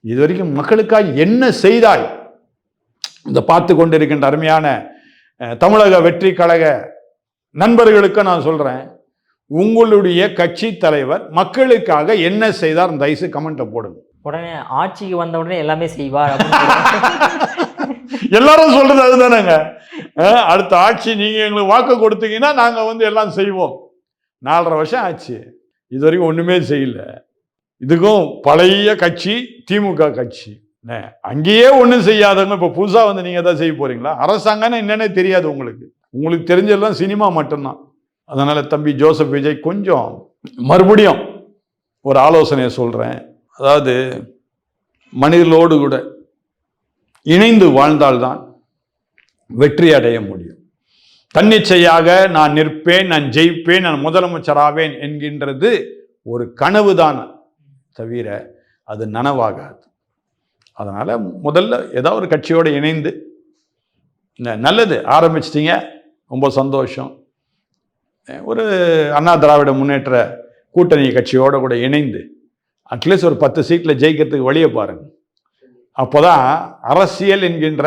இது வரைக்கும் மக்களுக்காக என்ன செய்தாய்? இந்த பார்த்து கொண்டிருக்கின்ற அருமையான தமிழக வெற்றி கழக நண்பர்களுக்கு நான் சொல்றேன், உங்களுடைய கட்சி தலைவர் மக்களுக்காக என்ன செய்தார் தயவுசு கமெண்ட்ல போடுங்க. உடனே ஆட்சிக்கு வந்த உடனே எல்லாமே செய்வார். எல்லாரும் சொல்றது அதுதானேங்க. அடுத்த ஆட்சி நீங்க எங்களுக்கு வாக்கு கொடுத்தீங்கன்னா நாங்க வந்து எல்லாம் செய்வோம். 4.5 வருஷம் ஆச்சு, இது வரைக்கும் ஒண்ணுமே செய்யல. இதுக்கும் பழைய கட்சி திமுக கட்சி, அங்கேயே ஒன்றும் செய்யாதவங்க இப்போ புதுசாக வந்து நீங்கள் எதாவது செய்ய போறீங்களா? அரசாங்கம்னா என்னன்னே தெரியாது உங்களுக்கு. உங்களுக்கு தெரிஞ்சதெல்லாம் சினிமா மட்டும்தான். அதனால தம்பி ஜோசப் விஜய், கொஞ்சம் மறுபடியும் ஒரு ஆலோசனையை சொல்றேன். அதாவது மனிதர்களோடு கூட இணைந்து வாழ்ந்தால்தான் வெற்றி அடைய முடியும். தன்னிச்சையாக நான் நிற்பேன், நான் ஜெயிப்பேன், நான் முதலமைச்சராவேன் என்கின்றது ஒரு கனவுதான் தவிர அது நனவாகாது. அதனால முதல்ல ஏதாவது ஒரு கட்சியோடு இணைந்து, நல்லது ஆரம்பிச்சிட்டீங்க, ரொம்ப சந்தோஷம். ஒரு அண்ணா திராவிட முன்னேற்ற கூட்டணி கட்சியோட கூட இணைந்து அட்லீஸ்ட் ஒரு 10 சீட்டில் ஜெயிக்கிறதுக்கு வழியை பாருங்க. அப்போதான் அரசியல் என்கின்ற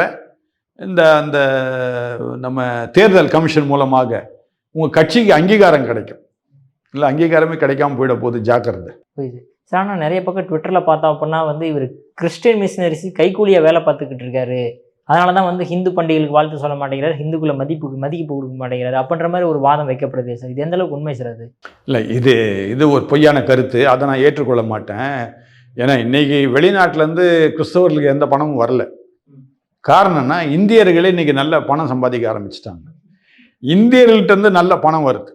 இந்த அந்த நம்ம தேர்தல் கமிஷன் மூலமாக உங்கள் கட்சிக்கு அங்கீகாரம் கிடைக்கும். இல்லை அங்கீகாரமே கிடைக்காம போயிட போகுது, ஜாக்கிரதை. புரியுது சார். ஆனால் நிறைய பக்கம் ட்விட்டரில் பார்த்தோம் அப்படின்னா வந்து இவர் கிறிஸ்டியன் மிஷினரிஸ் கைக்கூலியாக வேலை பார்த்துக்கிட்டு இருக்காரு, அதனால தான் வந்து ஹிந்து பண்டிகைகளுக்கு வாழ்த்து சொல்ல மாட்டேங்கிறார், ஹிந்துக்குள்ள மதிப்பு கொடுக்க மாட்டேங்கிறாரு அப்படின்ற மாதிரி ஒரு வாதம் வைக்கப்படுது சார். இது எந்த அளவுக்கு உண்மை சார்? அது இல்லை, இது ஒரு பொய்யான கருத்து, அதை நான் ஏற்றுக்கொள்ள மாட்டேன். ஏன்னா இன்னைக்கு வெளிநாட்டிலேருந்து கிறிஸ்தவர்களுக்கு எந்த பணமும் வரல. காரணம்னா இந்தியர்களே இன்னைக்கு நல்ல பணம் சம்பாதிக்க ஆரம்பிச்சிட்டாங்க. இந்தியர்கள்ட்ட நல்ல பணம் வருது.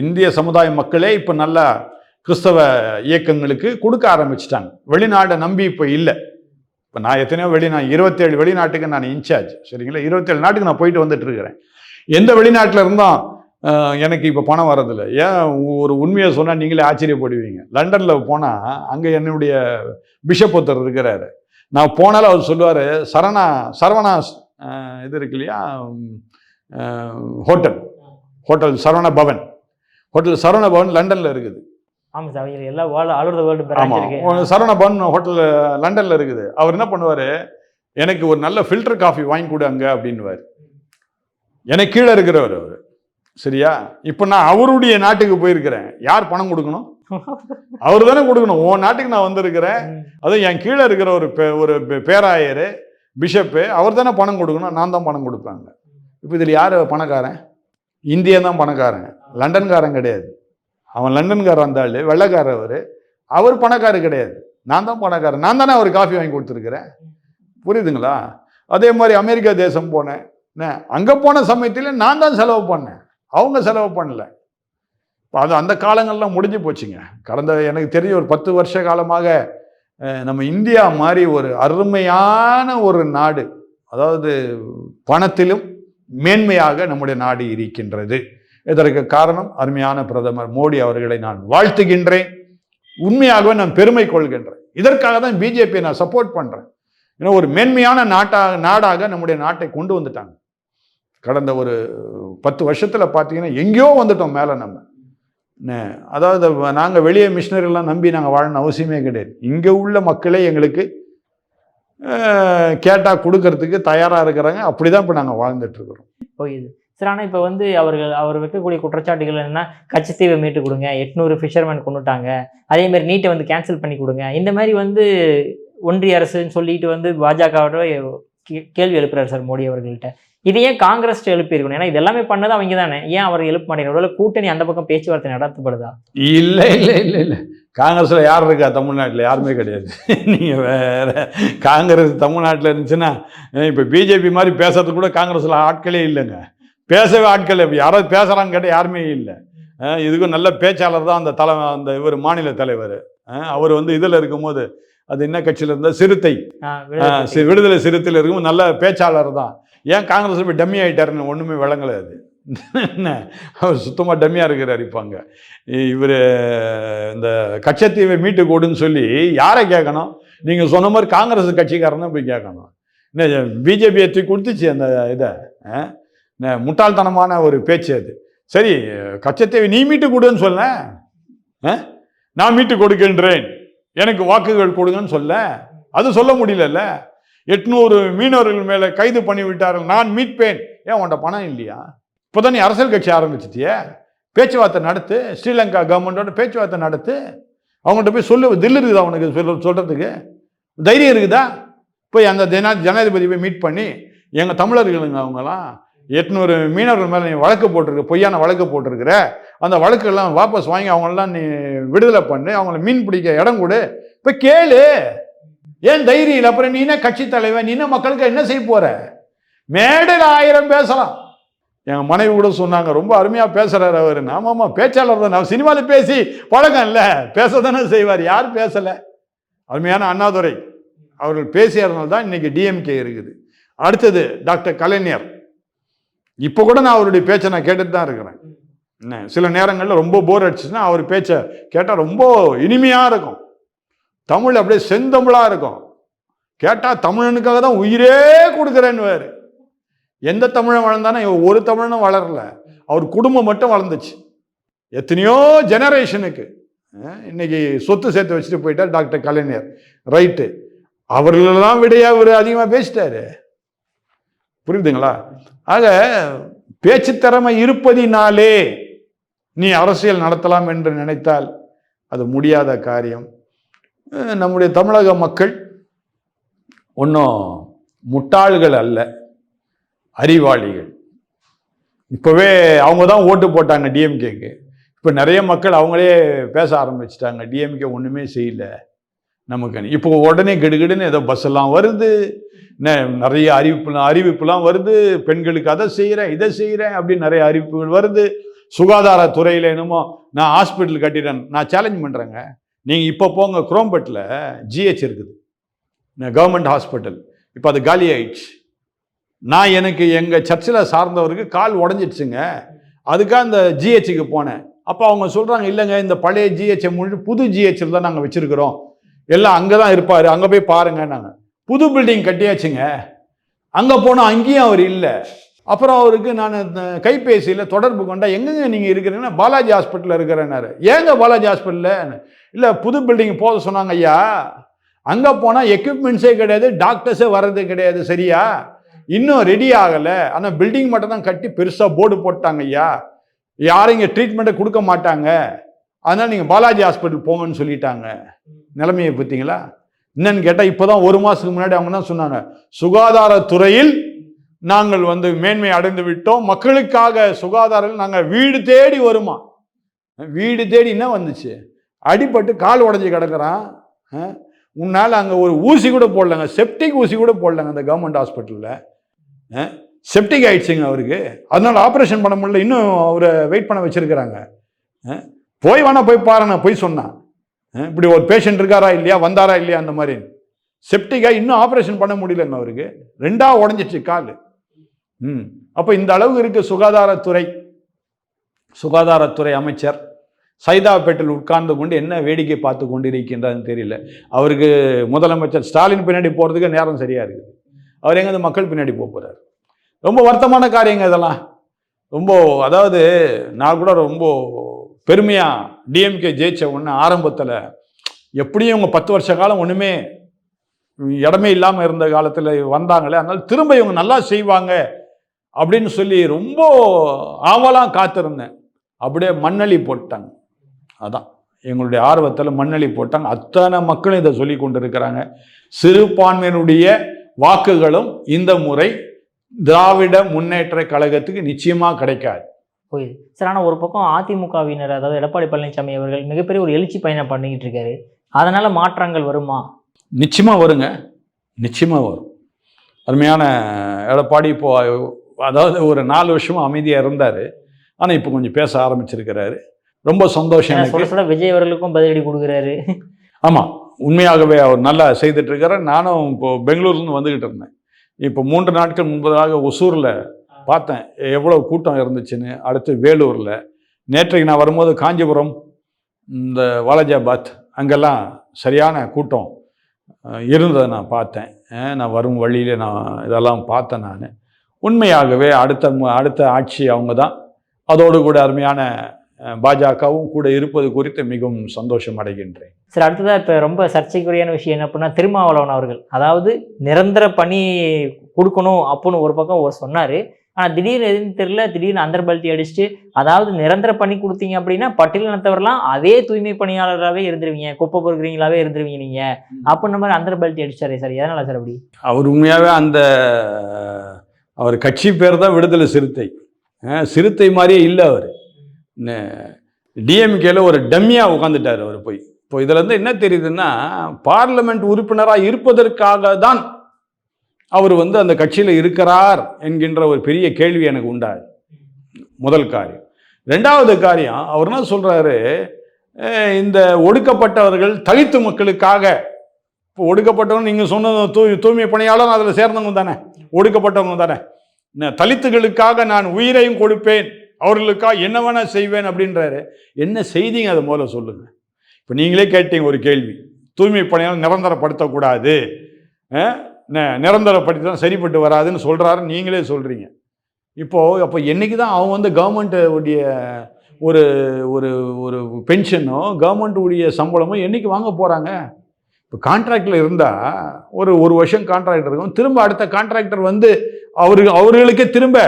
இந்திய சமுதாய மக்களே இப்போ நல்ல கிறிஸ்தவ இயக்கங்களுக்கு கொடுக்க ஆரம்பிச்சிட்டாங்க. வெளிநாட்டை நம்பி இப்போ இல்லை. இப்போ நான் எத்தனையோ 27 வெளிநாட்டுக்கு நான் இன்சார்ஜ், சரிங்களா? 27 நாட்டுக்கு நான் போயிட்டு வந்துட்டு இருக்கிறேன். எந்த வெளிநாட்டில் இருந்தால் எனக்கு இப்போ பணம் வர்றதில்லை. ஏன் ஒரு உண்மையை சொன்னால் நீங்களே ஆச்சரியப்படுவீங்க. லண்டனில் போனால் அங்கே என்னுடைய பிஷப் ஒருத்தர் இருக்கிறாரு. நான் போனாலும் அவர் சொல்லுவார், சரவணா இது இருக்கு இல்லையா, ஹோட்டல் சரவண பவன், ஹோட்டல் சரவண பவன் லண்டனில் இருக்குது. ஆமாம் சார், எல்லாம் all over the world branch இருக்கு. சரவண பவன் ஹோட்டல் லண்டனில் இருக்குது. அவர் என்ன பண்ணுவார், எனக்கு ஒரு நல்ல ஃபில்டர் காஃபி வாங்கி கொடு அங்கே அப்படின்வார். எனக்கு கீழே இருக்கிறவர் அவர், சரியா? இப்போ நான் அவருடைய நாட்டுக்கு போயிருக்கிறேன், யார் பணம் கொடுக்கணும்? அவர் தானே கொடுக்கணும். உன் நாட்டுக்கு நான் வந்திருக்கிறேன், அதுவும் என் கீழே இருக்கிற ஒரு பேராயர் பிஷப்பு, அவர் தானே பணம் கொடுக்கணும், நான் தான் பணம் கொடுப்பாங்க. இப்போ இதில் யார் பணக்காரன்? இந்தியன் தான் பணக்காரன், லண்டன்காரன் கிடையாது. அவன் லண்டன்காரன் இருந்தாள், வெள்ளைக்காரர், அவர் பணக்காரர் கிடையாது, நான் தான் பணக்காரன். நான் தானே அவர் காஃபி வாங்கி கொடுத்துருக்கிறேன். புரியுதுங்களா? அதே மாதிரி அமெரிக்கா தேசம் போனேன், அங்கே போன சமயத்தில் நான் தான் செலவு பண்ணேன், அவங்க செலவு பண்ணல. அது அந்த காலங்கள்லாம் முடிஞ்சு போச்சுங்க. கடந்த எனக்கு தெரிஞ்ச ஒரு 10 வருஷ காலமாக நம்ம இந்தியா மாதிரி ஒரு அருமையான ஒரு நாடு, அதாவது பணத்திலும் மேன்மையாக நம்முடைய நாடு இருக்கின்றது. இதற்கு காரணம் அருமையான பிரதமர் மோடி அவர்களை நான் வாழ்த்துகின்றேன். உண்மையாகவே நான் பெருமை கொள்கின்றேன். இதற்காக தான் பிஜேபியை நான் சப்போர்ட் பண்றேன். ஏன்னா ஒரு மேன்மையான நாடாக நம்முடைய நாட்டை கொண்டு வந்துட்டாங்க. கடந்த ஒரு 10 வருஷத்துல பார்த்தீங்கன்னா எங்கேயோ வந்துட்டோம் மேலே நம்ம. அதாவது நாங்கள் வெளியே மிஷினரிலாம் நம்பி நாங்கள் வாழணும் அவசியமே கிடையாது. இங்கே உள்ள மக்களே எங்களுக்கு கேட்டால் கொடுக்கறதுக்கு தயாராக இருக்கிறாங்க. அப்படிதான் இப்போ நாங்கள் வாழ்ந்துட்டு இருக்கிறோம். போயிது சார் ஆனால் இப்போ வந்து அவர் வைக்கக்கூடிய குற்றச்சாட்டுகள் என்னன்னா, கச்சத்தீவை மீட்டு கொடுங்க, 800 ஃபிஷர்மேன் கொண்டுட்டாங்க, அதே மாதிரி நீட்டை வந்து கேன்சல் பண்ணி கொடுங்க, இந்த மாதிரி வந்து ஒன்றிய அரசுன்னு சொல்லிட்டு வந்து பாஜகவோட கேள்வி எழுப்புறாரு சார் மோடி அவர்கள்ட்ட. இது ஏன் காங்கிரஸ் எழுப்பியிருக்கணும்? ஏன்னா இது எல்லாமே பண்ணது அவங்க தானே, ஏன் அவர் எழுப்ப மாட்டேங்கிறார்? கூட்டணி அந்த பக்கம் பேச்சுவார்த்தை நடத்தப்படுதா? இல்லை இல்லை இல்லை இல்லை, காங்கிரஸில் யார் இருக்கா தமிழ்நாட்டில்? யாருமே கிடையாது. நீங்கள் வேற, காங்கிரஸ் தமிழ்நாட்டில் இருந்துச்சுன்னா இப்போ பிஜேபி மாதிரி பேசுறதுக்கு கூட காங்கிரஸில் ஆட்களே இல்லைங்க. பேசவே ஆட்கள் யாராவது பேசுகிறான்னு கேட்டால் யாருமே இல்லை. இதுக்கும் நல்ல பேச்சாளர் தான் அந்த இவர் மாநில தலைவர். அவர் வந்து இதில் இருக்கும்போது அது என்ன கட்சியில் இருந்தால் சிறுத்தை, விடுதலை சிறுத்தையில் இருக்கும்போது நல்ல பேச்சாளர் தான். ஏன் காங்கிரஸ் போய் டம்மி ஆகிட்டாருன்னு ஒன்றுமே விளங்கலை. அது என்ன, அவர் சுத்தமாக டம்மியாக இருக்கிறார். இப்போ அங்கே இவர் இந்த கச்சத்தீவை மீட்டு கொடுன்னு சொல்லி யாரை கேட்கணும்? நீங்கள் சொன்ன மாதிரி காங்கிரஸ் கட்சிக்காரன் தான் போய் கேட்கணும். என்ன பிஜேபி எத்தி கொடுத்துச்சு அந்த இதை? முட்டாள்தனமான ஒரு பேச்சு அது. சரி, கச்சத்தீவை நீ மீட்டு கொடுன்னு சொல்ல, நான் மீட்டு கொடுக்கின்றேன், எனக்கு வாக்குகள் கொடுங்கன்னு சொல்ல, அது சொல்ல முடியல. 800 மீனவர்கள் மேலே கைது பண்ணி விட்டார்கள், நான் மீட்பேன். ஏன் உன்ட பணம் இல்லையா? இப்போதான் நீ அரசியல் கட்சி ஆரம்பிச்சிட்டியே, பேச்சுவார்த்தை நடத்து, ஸ்ரீலங்கா கவர்மெண்டோட பேச்சுவார்த்தை நடத்து, அவங்கள்ட்ட போய் சொல்லு. தில்லு இருக்குதா அவனுக்கு சொல்கிறதுக்கு? தைரியம் இருக்குதா? போய் அந்த ஜனாதிபதி போய் மீட் பண்ணி, எங்கள் தமிழர்களுங்க அவங்களாம் 800 மீனவர்கள் மேலே நீ வழக்கு போட்டிருக்க, பொய்யான வழக்கு போட்டிருக்கிற, அந்த வழக்கெல்லாம் வாபஸ் வாங்கி அவங்களெல்லாம் நீ விடுதலை பண்ணு, அவங்கள மீன் பிடிக்க இடம் கொடு, இப்போ கேளு. ஏன் தைரியம் இல்லை? அப்புறம் நீ என்ன கட்சி தலைவன்? நீ என்ன மக்களுக்கு என்ன செய்ய போற? மேடையில் 1000 பேசலாம். எங்கள் மனைவி கூட சொன்னாங்க, ரொம்ப அருமையாக பேசுகிறார் அவர். ஆமாம்மா, பேச்சாளர் தான். நான் சினிமாவில் பேசி பழக்கம் இல்லை, பேச தானே செய்வார். யார் பேசலை? அருமையான அண்ணாதுரை அவர்கள் பேசியதுனால தான் இன்னைக்கு டிஎம்கே இருக்குது. அடுத்தது டாக்டர் கலைஞர். இப்போ கூட நான் அவருடைய பேச்சை நான் கேட்டுட்டு தான் இருக்கிறேன். என்ன, சில நேரங்களில் ரொம்ப போர் அடிச்சுன்னா அவர் பேச்சை கேட்டால் ரொம்ப இனிமையாக இருக்கும். தமிழ் அப்படியே செந்தமிழாக இருக்கும். கேட்டால் தமிழனுக்காக தான் உயிரே கொடுக்குறேன்னு வேறு. எந்த தமிழன் வளர்ந்தானே, ஒரு தமிழனும் வளரல, அவர் குடும்பம் மட்டும் வளர்ந்துச்சு. எத்தனையோ ஜெனரேஷனுக்கு இன்னைக்கு சொத்து சேர்த்து வச்சுட்டு போயிட்டார் டாக்டர் கலைஞர். ரைட்டு, அவர்களெல்லாம் விடையா இவர் அதிகமாக பேசிட்டாரு. புரியுதுங்களா? ஆக பேச்சு திறமை இருப்பதினாலே நீ அரசியல் நடத்தலாம் என்று நினைத்தால் அது முடியாத காரியம். நம்முடைய தமிழக மக்கள் ஒன்றும் முட்டாள்கள் அல்ல, அறிவாளிகள். இப்போவே அவங்க தான் ஓட்டு போட்டாங்க டிஎம்கேக்கு. இப்போ நிறைய மக்கள் அவங்களே பேச ஆரம்பிச்சிட்டாங்க, டிஎம்கே ஒன்றுமே செய்யல நமக்கு. இப்போ உடனே கெடுகெடுன்னு ஏதோ பஸ் எல்லாம் வருது, நிறைய அறிவிப்புலாம் வருது, பெண்களுக்கு அதை செய்கிறேன் இதை செய்கிறேன் அப்படின்னு நிறைய அறிவிப்புகள் வருது. சுகாதாரத்துறையில் என்னமோ நான் ஹாஸ்பிட்டல் கட்டிட்டேன். நான் சேலஞ்ச் பண்ணுறேங்க, நீங்கள் இப்போ போங்க, குரோம்பேட்டில் ஜிஹெச் இருக்குது, கவர்மெண்ட் ஹாஸ்பிட்டல், இப்போ அது காலி ஆயிடுச்சு. நான் எனக்கு எங்கள் சர்ச்சில் சார்ந்தவருக்கு கால் உடஞ்சிடுச்சுங்க, அதுக்காக அந்த ஜிஹெச்சுக்கு போனேன். அப்போ அவங்க சொல்கிறாங்க, இல்லைங்க இந்த பழைய ஜிஹெச்சை முடிஞ்சு புது ஜிஹெச்சில் தான் நாங்கள் வச்சுருக்கிறோம், எல்லாம் அங்கே தான் இருப்பார், அங்கே போய் பாருங்க. நாங்கள் புது பில்டிங் கட்டியாச்சுங்க, அங்கே போனால் அங்கேயும் அவர் இல்லை. அப்புறம் அவருக்கு நான் கைபேசியில் தொடர்பு கொண்டா, எங்கெங்க நீங்கள் இருக்கிறீங்கன்னா பாலாஜி ஹாஸ்பிட்டலில் இருக்கிறேன்னாரு. ஏங்க பாலாஜி ஹாஸ்பிட்டலில்? இல்லை புது பில்டிங் போக சொன்னாங்க ஐயா, அங்கே போனால் எக்யூப்மெண்ட்ஸே கிடையாது, டாக்டர்ஸே வர்றது கிடையாது, சரியா இன்னும் ரெடி ஆகலை, ஆனால் பில்டிங் மட்டும் தான் கட்டி பெருசாக போர்டு போட்டாங்க ஐயா, யாரும் இங்கே ட்ரீட்மெண்ட்டை கொடுக்க மாட்டாங்க, அதனால் நீங்கள் பாலாஜி ஹாஸ்பிட்டல் போங்கன்னு சொல்லிட்டாங்க. நிலைமையை பார்த்தீங்களா? என்னன்னு கேட்டால் இப்போ தான் 1 மாதத்துக்கு முன்னாடி அவங்க தான் சொன்னாங்க, சுகாதாரத்துறையில் நாங்கள் மேன்மை அடைந்து விட்டோம், மக்களுக்காக சுகாதாரம் நாங்கள் வீடு தேடி வருமா. வீடு தேடி என்ன வந்துச்சு? அடிபட்டு கால் உடஞ்சி கிடக்குறான், உன்னால் அங்கே ஒரு ஊசி கூட போடலங்க, செப்டிக் ஊசி கூட போடலங்க அந்த கவர்மெண்ட் ஹாஸ்பிட்டலில். செப்டிக் ஆயிடுச்சுங்க அவருக்கு, அதனால ஆப்ரேஷன் பண்ண முடியல, இன்னும் அவரை வெயிட் பண்ண வச்சிருக்கிறாங்க. போய் வேணா போய் பாருங்க, போய் சொன்னா இப்படி ஒரு பேஷண்ட் இருக்காரா இல்லையா, வந்தாரா இல்லையா, அந்த மாதிரி செப்டிக்காக இன்னும் ஆப்ரேஷன் பண்ண முடியலங்க அவருக்கு, 2ஆ உடஞ்சிச்சு கால். அப்போ இந்த அளவு இருக்கு சுகாதாரத்துறை அமைச்சர் சைதாப்பேட்டில் உட்கார்ந்து கொண்டு என்ன வேடிக்கை பார்த்து கொண்டிருக்கின்றான்னு தெரியல. அவருக்கு முதலமைச்சர் ஸ்டாலின் பின்னாடி போகிறதுக்கு நேரம் சரியா இருக்குது, அவர் எங்க மக்கள் பின்னாடி போகிறார். ரொம்ப வருத்தமான காரியங்க இதெல்லாம். ரொம்ப, அதாவது நான் கூட ரொம்ப பெருமையா டிஎம்கே ஜெயிச்ச ஒன்று ஆரம்பத்தில் எப்படியும் இவங்க 10 வருஷ காலம் ஒன்றுமே இடமே இல்லாமல் இருந்த காலத்தில் வந்தாங்களே, அதனால திரும்ப இவங்க நல்லா செய்வாங்க அப்படின்னு சொல்லி ரொம்ப ஆவலாக காத்திருந்தேன். அப்படியே மண்ணள்ளி போட்டாங்க. அதான் எங்களுடைய ஆர்வத்தில் மண்ணள்ளி போட்டாங்க. அத்தனை மக்களும் இதை சொல்லி கொண்டு இருக்கிறாங்க. சிறுபான்மையினுடைய வாக்குகளும் இந்த முறை திராவிட முன்னேற்ற கழகத்துக்கு நிச்சயமாக கிடைக்காது. புரியுது சார். ஆனால் ஒரு பக்கம் அதிமுகவினர், அதாவது எடப்பாடி பழனிசாமி அவர்கள் மிகப்பெரிய ஒரு எழுச்சி பயணம் பண்ணிக்கிட்டு இருக்காரு. அதனால மாற்றங்கள் வருமா? நிச்சயமாக வருங்க, நிச்சயமாக வரும். அருமையான எடப்பாடி இப்போ அதாவது ஒரு 4 வருஷமா அமைதியாக இருந்தார். ஆனால் இப்போ கொஞ்சம் பேச ஆரம்பிச்சிருக்கிறாரு. ரொம்ப சந்தோஷம் எனக்கு. சொல்ல சொல்ல விஜய் அவர்களுக்கும் பதிலடி கொடுக்குறாரு. ஆமாம், உண்மையாகவே அவர் நல்லா செய்துட்டு இருக்கிறார். நானும் இப்போ பெங்களூர்லேருந்து வந்துக்கிட்டு இருந்தேன். இப்போ 3 நாட்கள் முன்பதாக ஒசூரில் பார்த்தேன் எவ்வளோ கூட்டம் இருந்துச்சுன்னு. அடுத்து வேலூரில், நேற்றைக்கு நான் வரும்போது காஞ்சிபுரம், இந்த வாலாஜாபாத் அங்கெல்லாம் சரியான கூட்டம் இருந்ததை நான் பார்த்தேன். நான் வரும் வழியில் நான் இதெல்லாம் பார்த்தேன். நான் உண்மையாகவே அடுத்த ஆட்சி அவங்க தான். அதோடு கூட அருமையான பாஜகவும் கூட இருப்பது குறித்து மிகவும் சந்தோஷம் அடைகின்றேன். சார், அடுத்ததாக இப்போ ரொம்ப சர்ச்சைக்குரியான விஷயம் என்ன அப்படின்னா, திருமாவளவன் அவர்கள் அதாவது நிரந்தர பணி கொடுக்கணும் அப்படின்னு ஒரு பக்கம் சொன்னார். ஆனால் திடீர்னு எதுன்னு தெரியல, திடீர்னு அந்தர்பல்ட்டி அடிச்சுட்டு, அதாவது நிரந்தர பணி கொடுத்தீங்க அப்படின்னா பட்டியலினத்தவரெல்லாம் அதே தூய்மை பணியாளராகவே இருந்துருவீங்க, குப்பை பொறுக்கிறீங்களாவே இருந்துருவீங்க நீங்கள் அப்படின்ற மாதிரி அந்தர்பல்ட்டி அடிச்சாரே சார். எதனால சார் அப்படி? அவர் உண்மையாகவே அவர் கட்சி பேர் தான் விடுதலை சிறுத்தை. சிறுத்தை மாதிரியே இல்லை. அவர் டிஎம்கேல ஒரு டம்மியாக உட்காந்துட்டார் அவர் போய். இப்போ இதுலேருந்து என்ன தெரியுதுன்னா, பார்லிமெண்ட் உறுப்பினராக இருப்பதற்காக தான் அவர் அந்த கட்சியில் இருக்கிறார் என்கின்ற ஒரு பெரிய கேள்வி எனக்கு உண்டாது. முதல் காரியம். 2வது காரியம், அவர் என்ன சொல்கிறாரு, இந்த ஒடுக்கப்பட்டவர்கள் தலித்து மக்களுக்காக. இப்போ ஒடுக்கப்பட்டவங்க நீங்கள் சொன்ன தூய்மை பணியாளர் அதில் சேர்ந்தவங்க தானே, ஒடுக்கப்பட்டவங்க தானே. தலித்துகளுக்காக நான் உயிரையும் கொடுப்பேன், அவர்களுக்காக என்ன வேணா செய்வேன் அப்படின்றாரு. என்ன செய்திங்க அதை முதல்ல சொல்லுங்கள். இப்போ நீங்களே கேட்டீங்க ஒரு கேள்வி, தூய்மை பணியாளர் நிரந்தரப்படுத்தக்கூடாது, நிரந்தரப்படுத்தி தான் சரிப்பட்டு வராதுன்னு சொல்கிறாரு. நீங்களே சொல்கிறீங்க. அப்போ என்றைக்கு தான் அவங்க கவர்மெண்ட்டுடைய ஒரு ஒரு ஒரு பென்ஷனோ கவர்மெண்ட்டுடைய சம்பளமோ என்றைக்கு வாங்க போகிறாங்க? இப்போ கான்ட்ராக்டில் இருந்தால் ஒரு வருஷம் கான்ட்ராக்டர் இருக்கும். திரும்ப அடுத்த கான்ட்ராக்டர் அவர்களுக்கே திரும்ப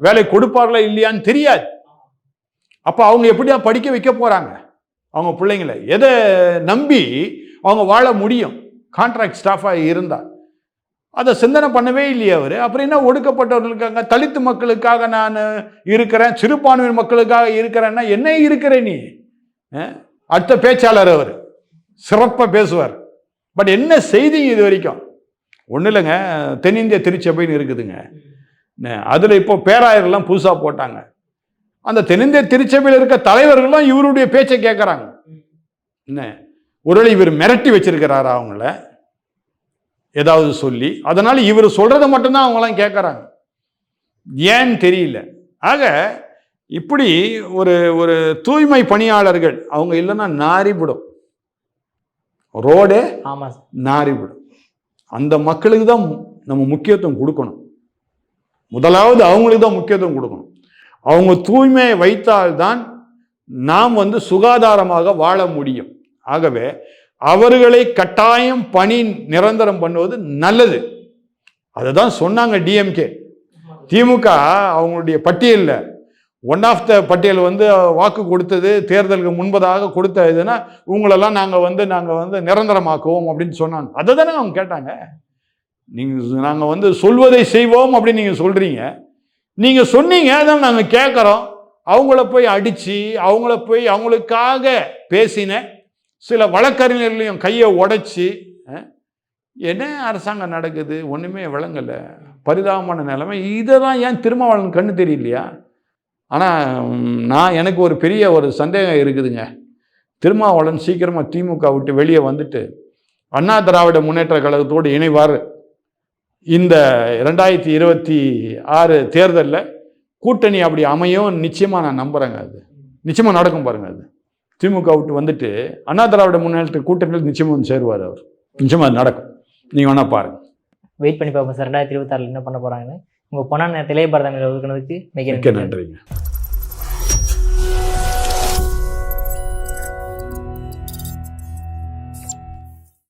வேலை கொடுப்பார்களா இல்லையான்னு தெரியாது. அப்போ அவங்க எப்படியா படிக்க வைக்க போகிறாங்க அவங்க பிள்ளைங்களை? எதை நம்பி அவங்க வாழ முடியும் கான்ட்ராக்ட் ஸ்டாஃபாக இருந்தால்? அதை சிந்தனை பண்ணவே இல்லையே அவர். அப்புறம் என்ன ஒடுக்கப்பட்டவர்களுக்காக, தலித்து மக்களுக்காக நான் இருக்கிறேன், சிறுபான்மையினர் மக்களுக்காக இருக்கிறேன்னா என்ன இருக்கிறேன் நீ? அடுத்த பேச்சாளர் அவர் சிறப்பாக பேசுவார். பட் என்ன செய்தி இது வரைக்கும்? ஒன்றும் இல்லைங்க, தென்னிந்திய திருச்சபைன்னு இருக்குதுங்க. அதில் இப்போ பேராயர்லாம் புதுசாக போட்டாங்க. அந்த தென்னிந்திய திருச்சபையில் இருக்க தலைவர்கள்லாம் இவருடைய பேச்சை கேட்குறாங்க. என்ன ஒருவேளை இவர் மிரட்டி வச்சிருக்கிறாரா அவங்கள ஏதாவது சொல்லி? அதனால் இவர் சொல்கிறத மட்டும்தான் அவங்களாம் கேட்குறாங்க. ஏன்னு தெரியல. ஆக இப்படி ஒரு தூய்மை பணியாளர்கள் அவங்க இல்லைன்னா நாரிவிடும், ரோடே நாரிவிடும். அந்த மக்களுக்கு தான் நம்ம முக்கியத்துவம் கொடுக்கணும். முதலாவது அவங்களுக்கு தான் முக்கியத்துவம் கொடுக்கணும். அவங்க தூய்மையை வைத்தால்தான் நாம் சுகாதாரமாக வாழ முடியும். ஆகவே அவர்களை கட்டாயம் பணி நிரந்தரம் பண்ணுவது நல்லது. அதுதான் சொன்னாங்க டிஎம்கே. திமுக அவங்களுடைய பட்டியலில் ஒன் ஆஃப் த பட்டியல் வாக்கு கொடுத்தது, தேர்தலுக்கு முன்பதாக கொடுத்த இதுன்னா உங்களெல்லாம் நாங்கள் நிரந்தரமாக்குவோம் அப்படின்னு சொன்னாங்க. அதை தானே அவங்க கேட்டாங்க. நீங்கள் நாங்கள் சொல்வதை செய்வோம் அப்படின்னு நீங்கள் சொல்கிறீங்க. நீங்கள் சொன்னீங்க, அதான் நாங்கள் கேட்குறோம். அவங்கள போய் அடித்து, அவங்கள போய் அவங்களுக்காக பேசின சில வழக்கறிஞர்களையும் கையை உடைச்சி, என்ன அரசாங்கம் நடக்குது ஒன்றுமே விளங்கலை, பரிதாபமான நிலைமை. இதை தான் ஏன் திருமாவளவன் கண்ணு தெரியலையா? ஆனால் எனக்கு ஒரு பெரிய ஒரு சந்தேகம் இருக்குதுங்க. திருமாவளவன் சீக்கிரமாக திமுக விட்டு வெளியே வந்துட்டு அண்ணா திராவிட முன்னேற்ற கழகத்தோடு இணைவார். இந்த 2026 தேர்தலில் கூட்டணி அப்படி அமையும் நிச்சயமாக நான் நம்புகிறேங்க. அது நிச்சயமாக நடக்கும் பாருங்கள். அது திமுக விட்டு வந்துட்டு அண்ணா திராவிட முன்னேற்ற கூட்டணியில் நிச்சயமாக சேருவார் அவர். நிச்சயமாக அது நடக்கும். நீங்கள் வேணா பாருங்கள், வெயிட் பண்ணி பார்ப்போம் சார் 2026 என்ன பண்ண போகிறாங்கன்னு. உங்கள் பொண்ணான திளைய பாரதம் ஒதுக்குனதுக்கு மிக நன்றிங்க.